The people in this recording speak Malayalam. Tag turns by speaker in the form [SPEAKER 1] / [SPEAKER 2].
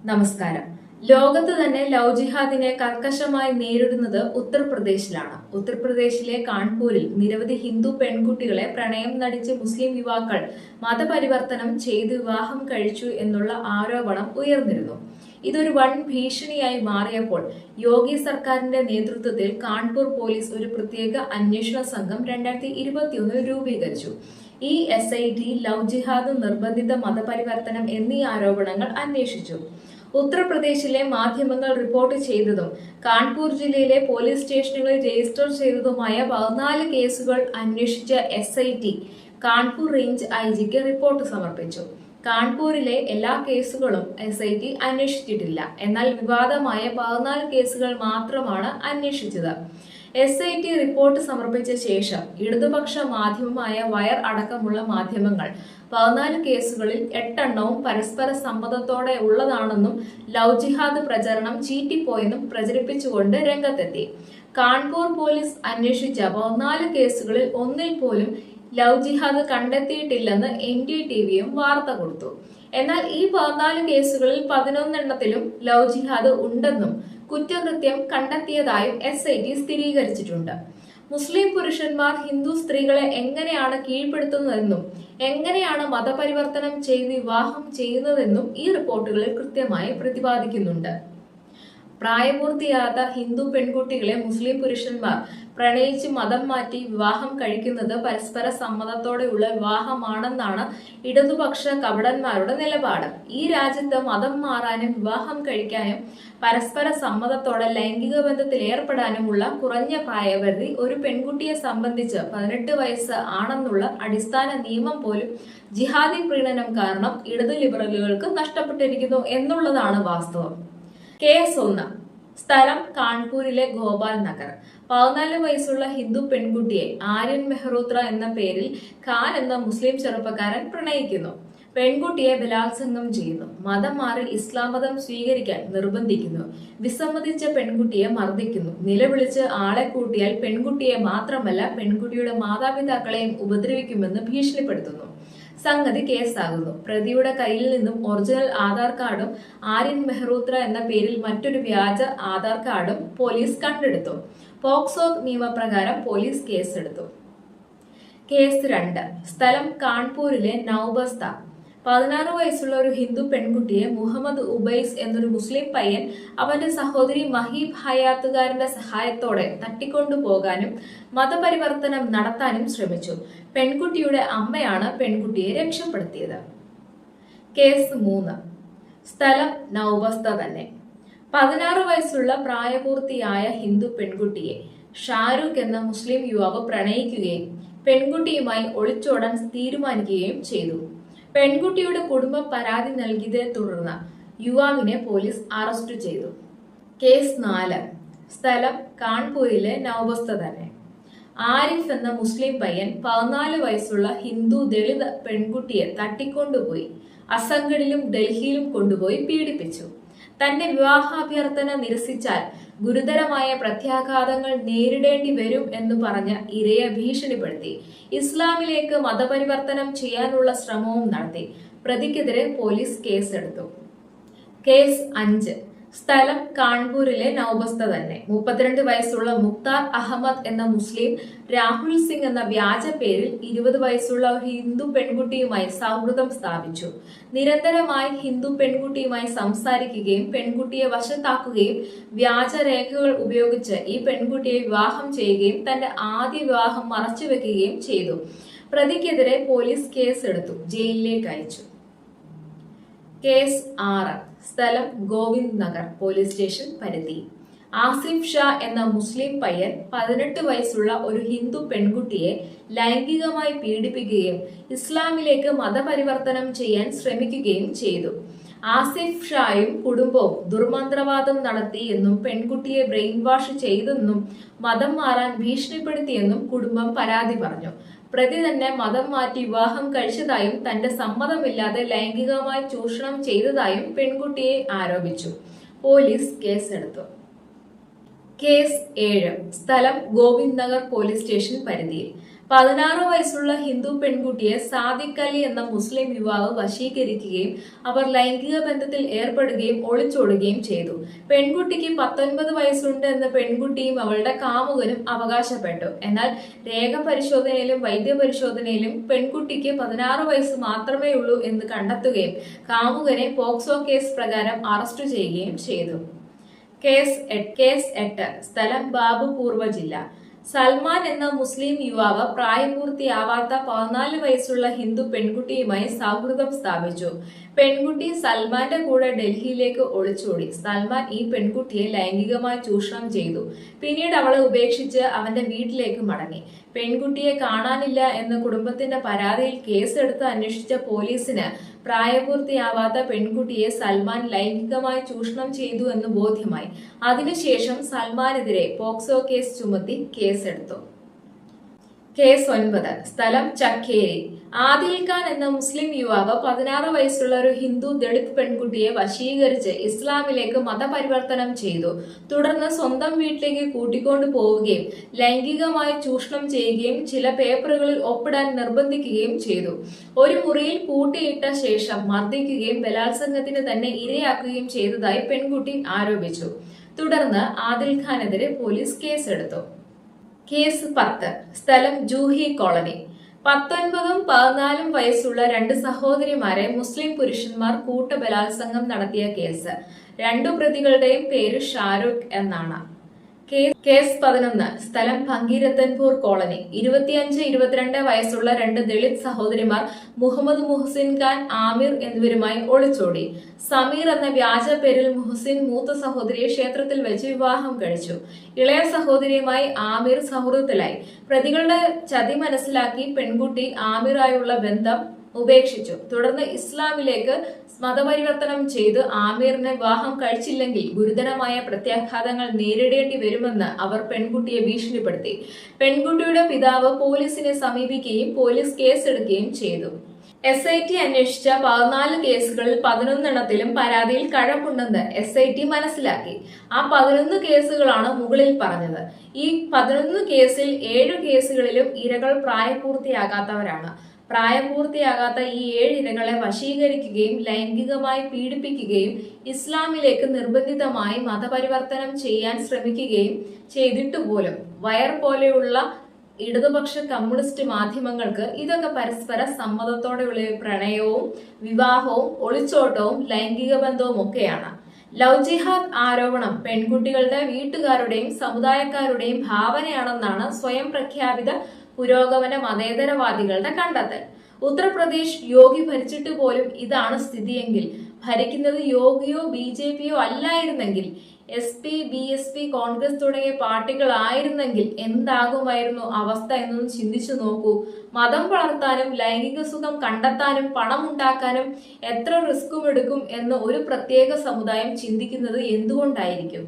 [SPEAKER 1] നമസ്കാരം. ലോകത്ത് തന്നെ ലവ് ജിഹാദിനെ കർക്കശമായി നേരിടുന്നത് ഉത്തർപ്രദേശിലാണ്. ഉത്തർപ്രദേശിലെ കാൺപൂരിൽ നിരവധി ഹിന്ദു പെൺകുട്ടികളെ പ്രണയം നടിച്ച് മുസ്ലിം യുവാക്കൾ മതപരിവർത്തനം ചെയ്ത് വിവാഹം കഴിച്ചു എന്നുള്ള ആരോപണം ഉയർന്നിരുന്നു. ഇതൊരു വൻ ഭീഷണിയായി മാറിയപ്പോൾ യോഗി സർക്കാരിന്റെ നേതൃത്വത്തിൽ കാൺപൂർ പോലീസ് ഒരു പ്രത്യേക അന്വേഷണ സംഘം 2021 രൂപീകരിച്ചു. ഈ SIT ലവ് ജിഹാദ്, നിർബന്ധിത മതപരിവർത്തനം എന്നീ ആരോപണങ്ങൾ അന്വേഷിച്ചു. ഉത്തർപ്രദേശിലെ മാധ്യമങ്ങൾ റിപ്പോർട്ട് ചെയ്തതും കാൺപൂർ ജില്ലയിലെ പോലീസ് സ്റ്റേഷനുകളിൽ രജിസ്റ്റർ ചെയ്തതുമായ 14 കേസുകൾ അന്വേഷിച്ച SIT കാൺപൂർ റേഞ്ച് IGക്ക് റിപ്പോർട്ട് സമർപ്പിച്ചു. കാൺപൂരിലെ എല്ലാ കേസുകളും SIT അന്വേഷിച്ചിട്ടില്ല. എന്നാൽ വിവാദമായ 14 കേസുകൾ മാത്രമാണ് അന്വേഷിച്ചത്. SIT റിപ്പോർട്ട് സമർപ്പിച്ച ശേഷം ഇടതുപക്ഷ മാധ്യമമായ വയർ അടക്കമുള്ള മാധ്യമങ്ങൾ 14 കേസുകളിൽ 8 എണ്ണവും പരസ്പര സമ്മതത്തോടെ ഉള്ളതാണെന്നും ലവ് ജിഹാദ് പ്രചരണം ചീറ്റിപ്പോയെന്നും പ്രചരിപ്പിച്ചുകൊണ്ട് രംഗത്തെത്തി. കാൺപൂർ പോലീസ് അന്വേഷിച്ച 14 കേസുകളിൽ ഒന്നിൽ പോലും ലവ് ജിഹാദ് കണ്ടെത്തിയിട്ടില്ലെന്ന് NDTVയും വാർത്ത കൊടുത്തു. എന്നാൽ ഈ 14 കേസുകളിൽ 11 എണ്ണത്തിലും ലവ് ജിഹാദ് ഉണ്ടെന്നും കുറ്റകൃത്യം കണ്ടെത്തിയതായും SIT സ്ഥിരീകരിച്ചിട്ടുണ്ട്. മുസ്ലിം പുരുഷന്മാർ ഹിന്ദു സ്ത്രീകളെ എങ്ങനെയാണ് കീഴ്പ്പെടുത്തുന്നതെന്നും എങ്ങനെയാണ് മതപരിവർത്തനം ചെയ്ത് വിവാഹം ചെയ്യുന്നതെന്നും ഈ റിപ്പോർട്ടുകളിൽ കൃത്യമായി പ്രതിപാദിക്കുന്നുണ്ട്. പ്രായപൂർത്തിയാകാത്ത ഹിന്ദു പെൺകുട്ടികളെ മുസ്ലിം പുരുഷന്മാർ പ്രണയിച്ച് മതം മാറ്റി വിവാഹം കഴിക്കുന്നത് പരസ്പര സമ്മതത്തോടെയുള്ള വിവാഹമാണെന്നാണ് ഇടതുപക്ഷ കപടന്മാരുടെ നിലപാട്. ഈ രാജ്യത്ത് മതം മാറാനും വിവാഹം കഴിക്കാനും പരസ്പര സമ്മതത്തോടെ ലൈംഗിക ബന്ധത്തിൽ ഏർപ്പെടാനുമുള്ള കുറഞ്ഞ പ്രായപരിധി ഒരു പെൺകുട്ടിയെ സംബന്ധിച്ച് 18 വയസ്സ് ആണെന്നുള്ള അടിസ്ഥാന നിയമം പോലും ജിഹാദി പ്രീണനം കാരണം ഇടതു ലിബറലുകൾക്ക് നഷ്ടപ്പെട്ടിരിക്കുന്നു എന്നുള്ളതാണ് വാസ്തവം. കേസ് 1. സ്ഥലം കാൺപൂരിലെ ഗോപാൽ നഗർ. 14 വയസ്സുള്ള ഹിന്ദു പെൺകുട്ടിയെ ആര്യൻ മെഹ്റോത്ര എന്ന പേരിൽ ഖാൻ എന്ന മുസ്ലിം ചെറുപ്പക്കാരൻ പ്രണയിക്കുന്നു. പെൺകുട്ടിയെ ബലാത്സംഗം ചെയ്യുന്നു. മതം മാറി ഇസ്ലാം മതം സ്വീകരിക്കാൻ നിർബന്ധിക്കുന്നു. വിസമ്മതിച്ച പെൺകുട്ടിയെ മർദ്ദിക്കുന്നു. നിലവിളിച്ച് ആളെ കൂട്ടിയാൽ പെൺകുട്ടിയെ മാത്രമല്ല പെൺകുട്ടിയുടെ മാതാപിതാക്കളെയും ഉപദ്രവിക്കുമെന്ന് ഭീഷണിപ്പെടുത്തുന്നു. സംഗതി കേസാകുന്നു. പ്രതിയുടെ കയ്യിൽ നിന്നും ഒറിജിനൽ ആധാർ കാർഡും ആര്യൻ മെഹ്റോത്ര എന്ന പേരിൽ മറ്റൊരു വ്യാജ ആധാർ കാർഡും പോലീസ് കണ്ടെടുത്തു. പോക്സോ നിയമപ്രകാരം പോലീസ് കേസെടുത്തു. കേസ് 2. സ്ഥലം കാൺപൂരിലെ നൌബസ്ത. 16 വയസ്സുള്ള ഒരു ഹിന്ദു പെൺകുട്ടിയെ മുഹമ്മദ് ഉബൈസ് എന്നൊരു മുസ്ലിം പയ്യൻ അവന്റെ സഹോദരി മഹീബ് ഹയാത്തുകാരന്റെ സഹായത്തോടെ തട്ടിക്കൊണ്ടുപോകാനും മതപരിവർത്തനം നടത്താനും ശ്രമിച്ചു. പെൺകുട്ടിയുടെ അമ്മയാണ് പെൺകുട്ടിയെ രക്ഷപ്പെടുത്തിയത്. കേസ് 3. സ്ഥലം നൌബസ്ത തന്നെ. 16 വയസ്സുള്ള പ്രായപൂർത്തിയായ ഹിന്ദു പെൺകുട്ടിയെ ഷാരൂഖ് എന്ന മുസ്ലിം യുവാവ് പ്രണയിക്കുകയും പെൺകുട്ടിയുമായി ഒളിച്ചോടാൻ തീരുമാനിക്കുകയും ചെയ്തു. പെൺകുട്ടിയുടെ കുടുംബം പരാതി നൽകിയതിനെ തുടർന്ന് യുവാവിനെ പോലീസ് അറസ്റ്റ് ചെയ്തു. കേസ് 4. സ്ഥലം കാൺപൂരിലെ നൌബസ്ത തന്നെ. ആരിഫ് എന്ന മുസ്ലിം പയ്യൻ 14 വയസ്സുള്ള ഹിന്ദു ദളിത് പെൺകുട്ടിയെ തട്ടിക്കൊണ്ടുപോയി അസംഗഡിലും ഡൽഹിയിലും കൊണ്ടുപോയി പീഡിപ്പിച്ചു. തന്റെ വിവാഹാഭ്യർത്ഥന നിരസിച്ചാൽ ഗുരുതരമായ പ്രത്യാഘാതങ്ങൾ നേരിടേണ്ടി വരും എന്ന് പറഞ്ഞ ഇരയെ ഭീഷണിപ്പെടുത്തി ഇസ്ലാമിലേക്ക് മതപരിവർത്തനം ചെയ്യാനുള്ള ശ്രമവും നടത്തി. പ്രതിക്കെതിരെ പോലീസ് കേസെടുത്തു. കേസ് 5. സ്ഥലം കാൺപൂരിലെ നൌബസ്ത തന്നെ. 32 വയസ്സുള്ള മുക്താർ അഹമ്മദ് എന്ന മുസ്ലിം രാഹുൽ സിംഗ് എന്ന വ്യാജ പേരിൽ 20 വയസ്സുള്ള ഒരു ഹിന്ദു പെൺകുട്ടിയുമായി സൗഹൃദം സ്ഥാപിച്ചു. നിരന്തരമായി ഹിന്ദു പെൺകുട്ടിയുമായി സംസാരിക്കുകയും പെൺകുട്ടിയെ വശത്താക്കുകയും വ്യാജരേഖകൾ ഉപയോഗിച്ച് ഈ പെൺകുട്ടിയെ വിവാഹം ചെയ്യുകയും തന്റെ ആദ്യ വിവാഹം മറച്ചുവെക്കുകയും ചെയ്തു. പ്രതിക്കെതിരെ പോലീസ് കേസെടുത്തു. ജയിലിലേക്ക് അയച്ചു. കേസ് 6. സ്ഥലം ഗോവിന്ദ് നഗർ പോലീസ് സ്റ്റേഷൻ പരിധി. ആസിഫ് ഷാ എന്ന മുസ്ലിം പയ്യൻ 18 വയസ്സുള്ള ഒരു ഹിന്ദു പെൺകുട്ടിയെ ലൈംഗികമായി പീഡിപ്പിക്കുകയും ഇസ്ലാമിലേക്ക് മതപരിവർത്തനം ചെയ്യാൻ ശ്രമിക്കുകയും ചെയ്തു. ആസിഫ് ഷായും കുടുംബവും ദുർമന്ത്രവാദം നടത്തി എന്നും പെൺകുട്ടിയെ ബ്രെയിൻ വാഷ് ചെയ്തെന്നും മതം മാറാൻ ഭീഷണിപ്പെടുത്തിയെന്നും കുടുംബം പരാതി പറഞ്ഞു. പ്രതി തന്നെ മതം മാറ്റി വിവാഹം കഴിച്ചതായും തന്റെ സമ്മതമില്ലാതെ ലൈംഗികമായി ചൂഷണം ചെയ്തതായും പെൺകുട്ടിയെ ആരോപിച്ചു. പോലീസ് കേസെടുത്തു. കേസ് 7. സ്ഥലം ഗോവിന്ദ് നഗർ പോലീസ് സ്റ്റേഷൻ പരിധിയിൽ. 16 വയസ്സുള്ള ഹിന്ദു പെൺകുട്ടിയെ സാദിഖ് അലി എന്ന മുസ്ലിം യുവാവ് വശീകരിക്കുകയും അവർ ലൈംഗിക ബന്ധത്തിൽ ഏർപ്പെടുകയും ഒളിച്ചോടുകയും ചെയ്തു. പെൺകുട്ടിക്ക് 19 വയസ്സുണ്ട് എന്ന് പെൺകുട്ടിയും അവളുടെ കാമുകനും അവകാശപ്പെട്ടു. എന്നാൽ രേഖപരിശോധനയിലും വൈദ്യപരിശോധനയിലും പെൺകുട്ടിക്ക് 16 വയസ്സ് മാത്രമേ ഉള്ളൂ എന്ന് കണ്ടെത്തുകയും കാമുകനെ പോക്സോ കേസ് പ്രകാരം അറസ്റ്റ് ചെയ്യുകയും ചെയ്തു. കേസ് 8. സ്ഥലം ബാബുപൂർവ ജില്ല. സൽമാൻ എന്ന മുസ്ലിം യുവാവ് പ്രായപൂർത്തിയാവാത്ത 14 വയസ്സുള്ള ഹിന്ദു പെൺകുട്ടിയുമായി സൗഹൃദം സ്ഥാപിച്ചു. പെൺകുട്ടി സൽമാന്റെ കൂടെ ഡൽഹിയിലേക്ക് ഒളിച്ചോടി. സൽമാൻ ഈ പെൺകുട്ടിയെ ലൈംഗികമായി ചൂഷണം ചെയ്തു. പിന്നീട് അവളെ ഉപേക്ഷിച്ച് അവന്റെ വീട്ടിലേക്ക് മടങ്ങി. പെൺകുട്ടിയെ കാണാനില്ല എന്ന കുടുംബത്തിന്റെ പരാതിയിൽ കേസെടുത്ത് അന്വേഷിച്ച പോലീസിന് പ്രായപൂർത്തിയാവാത്ത പെൺകുട്ടിയെ സൽമാൻ ലൈംഗികമായി ചൂഷണം ചെയ്തു എന്ന് ബോധ്യമായി. അതിനുശേഷം സൽമാനെതിരെ പോക്സോ കേസ് ചുമത്തി കേസെടുത്തു. കേസ് 9. സ്ഥലം ചക്കേരി. ആദിൽ ഖാൻ എന്ന മുസ്ലിം യുവാവ് 16 വയസ്സുള്ള ഒരു ഹിന്ദു ദളിത് പെൺകുട്ടിയെ വശീകരിച്ച് ഇസ്ലാമിലേക്ക് മതപരിവർത്തനം ചെയ്തു. തുടർന്ന് സ്വന്തം വീട്ടിലേക്ക് കൂട്ടിക്കൊണ്ടു പോവുകയും ലൈംഗികമായി ചൂഷണം ചെയ്യുകയും ചില പേപ്പറുകളിൽ ഒപ്പിടാൻ നിർബന്ധിക്കുകയും ചെയ്തു. ഒരു മുറിയിൽ പൂട്ടിയിട്ട ശേഷം മർദ്ദിക്കുകയും ബലാത്സംഗത്തിന് തന്നെ ഇരയാക്കുകയും ചെയ്തതായി പെൺകുട്ടി ആരോപിച്ചു. തുടർന്ന് ആദിൽ ഖാനെതിരെ പോലീസ് കേസെടുത്തു. കേസ് 10. സ്ഥലം ജൂഹി കോളനി. 19ഉം 14ഉം വയസ്സുള്ള 2 സഹോദരിമാരെ മുസ്ലിം പുരുഷന്മാർ കൂട്ടബലാത്സംഗം നടത്തിയ കേസ്. 2 പ്രതികളുടെയും പേര് ഷാരൂഖ് എന്നാണ്. കേസ് 11. സ്ഥലം ഭംഗീരത്തൻപൂർ കോളനി. 25-22 വയസ്സുള്ള 2 ദളിത് സഹോദരിമാർ മുഹമ്മദ് മുഹസിൻ ഖാൻ, ആമിർ എന്നിവരുമായി ഒളിച്ചോടി. സമീർ എന്ന വ്യാജ പേരിൽ മുഹസിൻ മൂത്ത സഹോദരിയെ ക്ഷേത്രത്തിൽ വെച്ച് വിവാഹം കഴിച്ചു. ഇളയ സഹോദരിയുമായി ആമിർ സൗഹൃദത്തിലായി. പ്രതികളുടെ ചതി മനസ്സിലാക്കി പെൺകുട്ടി ആമിറായുള്ള ബന്ധം ഉപേക്ഷിച്ചു. തുടർന്ന് ഇസ്ലാമിലേക്ക് മതപരിവർത്തനം ചെയ്ത് ആമീറിനെ വിവാഹം കഴിച്ചില്ലെങ്കിൽ ഗുരുതരമായ പ്രത്യാഘാതങ്ങൾ നേരിടേണ്ടി വരുമെന്ന് അവർ പെൺകുട്ടിയെ ഭീഷണിപ്പെടുത്തി. പെൺകുട്ടിയുടെ പിതാവ് പോലീസിനെ സമീപിക്കുകയും പോലീസ് കേസെടുക്കുകയും ചെയ്തു. SIT അന്വേഷിച്ച 14 കേസുകളിൽ 11 പരാതിയിൽ കഴമ്പുണ്ടെന്ന് SIT മനസ്സിലാക്കി. ആ 11 കേസുകളാണ് മുകളിൽ പറഞ്ഞത്. ഈ 11 കേസിൽ 7 കേസുകളിലും ഇരകൾ പ്രായപൂർത്തിയാകാത്തവരാണ്. പ്രായപൂർത്തിയാകാത്ത ഈ 7 ഇരകളെ വശീകരിക്കുകയും ലൈംഗികമായി പീഡിപ്പിക്കുകയും ഇസ്ലാമിലേക്ക് നിർബന്ധിതമായി മതപരിവർത്തനം ചെയ്യാൻ ശ്രമിക്കുകയും ചെയ്തിട്ടുപോലും വയർ പോലെയുള്ള ഇടതുപക്ഷ കമ്മ്യൂണിസ്റ്റ് മാധ്യമങ്ങൾക്ക് ഇതൊക്കെ പരസ്പര സമ്മതത്തോടെയുള്ള പ്രണയവും വിവാഹവും ഒളിച്ചോട്ടവും ലൈംഗിക ബന്ധവും ഒക്കെയാണ്. ലവ് ജിഹാദ് ആരോപണം പെൺകുട്ടികളുടെ വീട്ടുകാരുടെയും സമുദായക്കാരുടെയും ഭാവനയാണെന്നാണ് സ്വയം പ്രഖ്യാപിത പുരോഗമന മതേതരവാദികളുടെ കണ്ടെത്തൽ. ഉത്തർപ്രദേശ് യോഗി ഭരിച്ചിട്ട് പോലും ഇതാണ് സ്ഥിതിയെങ്കിൽ ഭരിക്കുന്നത് യോഗിയോ BJPയോ അല്ലായിരുന്നെങ്കിൽ SP, BSP, കോൺഗ്രസ് തുടങ്ങിയ പാർട്ടികളായിരുന്നെങ്കിൽ എന്താകുമായിരുന്നു അവസ്ഥ എന്നൊന്ന് ചിന്തിച്ചു നോക്കൂ. മതം വളർത്താനും ലൈംഗിക സുഖം കണ്ടെത്താനും പണം ഉണ്ടാക്കാനും എത്ര റിസ്കും എടുക്കും എന്ന് ഒരു പ്രത്യേക സമുദായം ചിന്തിക്കുന്നത് എന്തുകൊണ്ടായിരിക്കും?